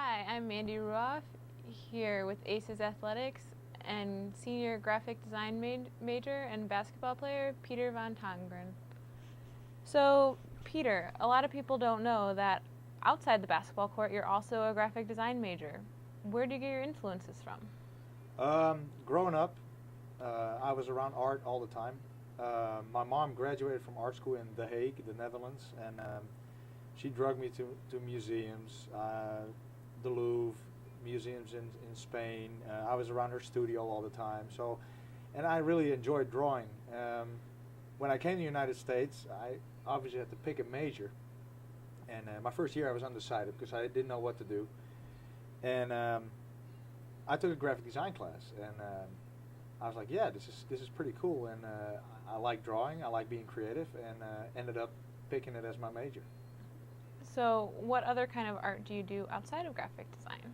Hi, I'm Mandy Ruoff here with Aces Athletics and senior graphic design major and basketball player Pieter van Tongeren. So, Peter, a lot of people don't know that outside the basketball court you're also a graphic design major. Where do you get your influences from? Growing up, I was around art all the time. My mom graduated from art school in The Hague, the Netherlands, and she drugged me to museums, the Louvre, museums in Spain. I was around her studio all the time. And I really enjoyed drawing. When I came to the United States, I obviously had to pick a major. And my first year I was undecided because I didn't know what to do. And I took a graphic design class, and I was like, yeah, this is pretty cool, and I like drawing, I like being creative, and ended up picking it as my major. So, what other kind of art do you do outside of graphic design?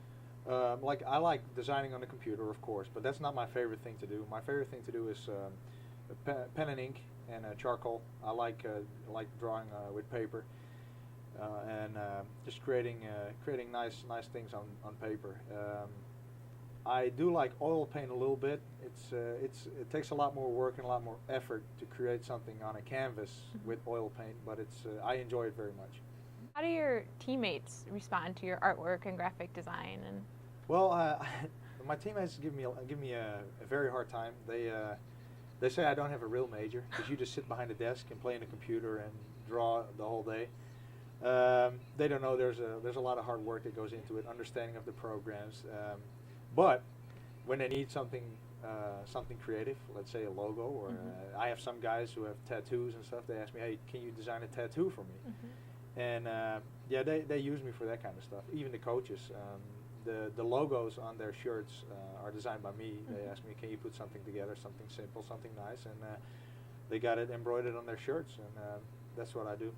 I like designing on the computer, of course, but that's not my favorite thing to do. My favorite thing to do is pen and ink and charcoal. I like drawing with paper. And just creating nice things on paper. I do like oil paint a little bit. It takes a lot more work and a lot more effort to create something on a canvas with oil paint, but I enjoy it very much. How do your teammates respond to your artwork and graphic design? And Well, my teammates give me a very hard time. They say I don't have a real major because you just sit behind a desk and play on a computer and draw the whole day. They don't know there's a lot of hard work that goes into it, understanding of the programs. But when they need something creative, let's say a logo, or I have some guys who have tattoos and stuff. They ask me, "Hey, can you design a tattoo for me?" And yeah, they use me for that kind of stuff. Even the coaches, the logos on their shirts are designed by me. They ask me, "Can you put something together, something simple, something nice?" And they got it embroidered on their shirts, and that's what I do.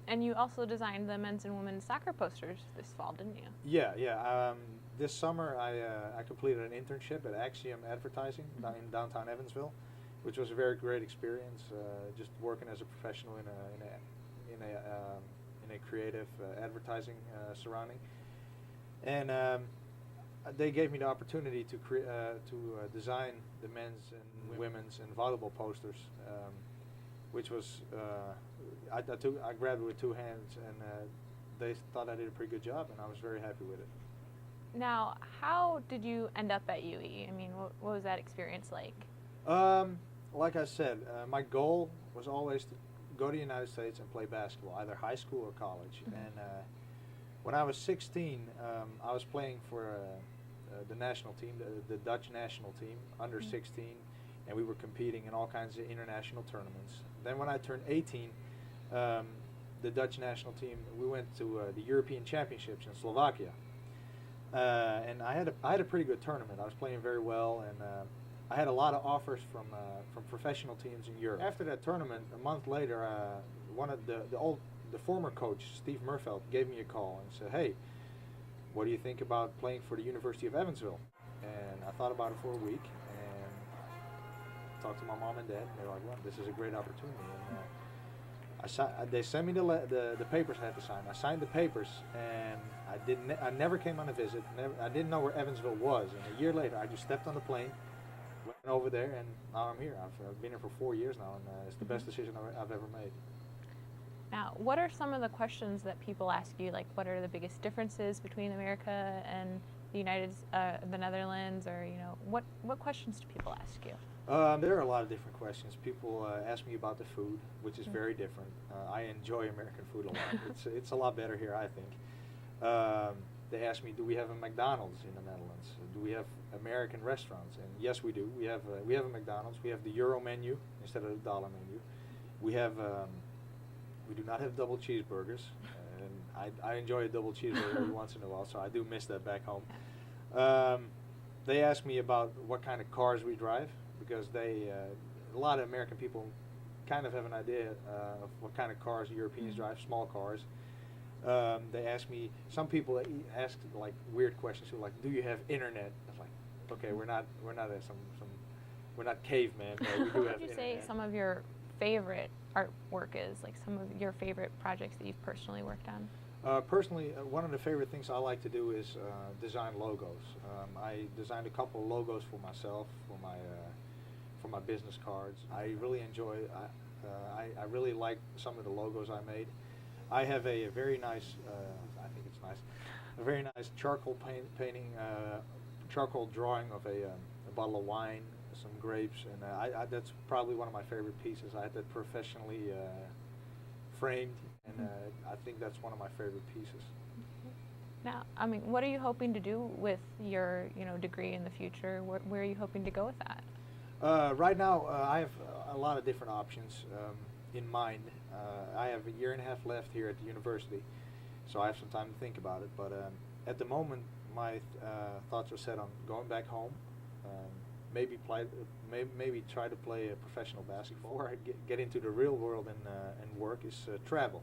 And you also designed the men's and women's soccer posters this fall, didn't you? Yeah. This summer, I completed an internship at Axiom Advertising in downtown Evansville, which was a very great experience. Just working as a professional in a creative advertising surrounding, and they gave me the opportunity to design the men's and women's and volleyball posters, which was I grabbed it with two hands, and they thought I did a pretty good job, and I was very happy with it. Now, how did you end up at UE? I mean, what was that experience like? Like I said, my goal was always to go to the United States and play basketball, either high school or college. And when I was 16, I was playing for the national team, the Dutch national team, under 16, and we were competing in all kinds of international tournaments. Then when I turned 18, the Dutch national team, we went to the European Championships in Slovakia. And I had a pretty good tournament. I was playing very well, and I had a lot of offers from professional teams in Europe. After that tournament, a month later, one of the former coach, Steve Murfeld, gave me a call and said, "Hey, what do you think about playing for the University of Evansville?" And I thought about it for a week and talked to my mom and dad, and they were like, "Well, this is a great opportunity." And they sent me the papers I had to sign. I signed the papers, and I never came on a visit. I didn't know where Evansville was. And a year later, I just stepped on the plane, went over there, and now I'm here. I've been here for 4 years now, and it's the best decision I've ever made. Now, what are some of the questions that people ask you? Like, what are the biggest differences between America and the Netherlands, or what questions do people ask you? There are a lot of different questions. People ask me about the food, which is very different. I enjoy American food a lot. It's a lot better here, I think. They ask me, do we have a McDonald's in the Netherlands? Do we have American restaurants? And yes, we do. We have a McDonald's. We have the Euro menu instead of the dollar menu. We do not have double cheeseburgers, and I enjoy a double cheeseburger every once in a while, so I do miss that back home. They ask me about what kind of cars we drive, because a lot of American people kind of have an idea of what kind of cars Europeans drive, small cars. They ask me, some people ask like weird questions, like, do you have internet? I'm like, okay, we're not we're not cavemen, but we do have internet. What would you say some of your favorite artwork is, like some of your favorite projects that you've personally worked on? Personally, one of the favorite things I like to do is design logos. I designed a couple of logos for myself, for my business cards. I really enjoy. I really like some of the logos I made. I have a very nice. I think it's nice. A very nice charcoal painting, charcoal drawing of a bottle of wine, some grapes, and that's probably one of my favorite pieces. I had that professionally framed, and I think that's one of my favorite pieces. Now, I mean, what are you hoping to do with your, degree in the future? Where are you hoping to go with that? Right now, I have a lot of different options in mind. I have a year and a half left here at the university, so I have some time to think about it. But at the moment, my thoughts are set on going back home. Maybe try to play a professional basketball. Before I get into the real world and work is travel.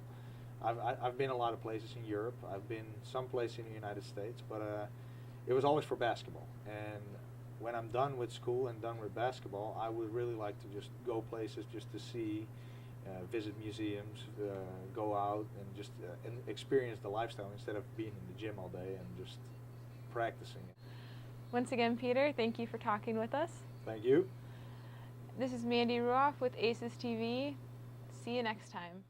I've been a lot of places in Europe. I've been someplace in the United States, but it was always for basketball. And when I'm done with school and done with basketball, I would really like to just go places just to see, visit museums, go out and just and experience the lifestyle instead of being in the gym all day and just practicing it. Once again, Peter, thank you for talking with us. Thank you. This is Mandy Ruoff with ACES TV. See you next time.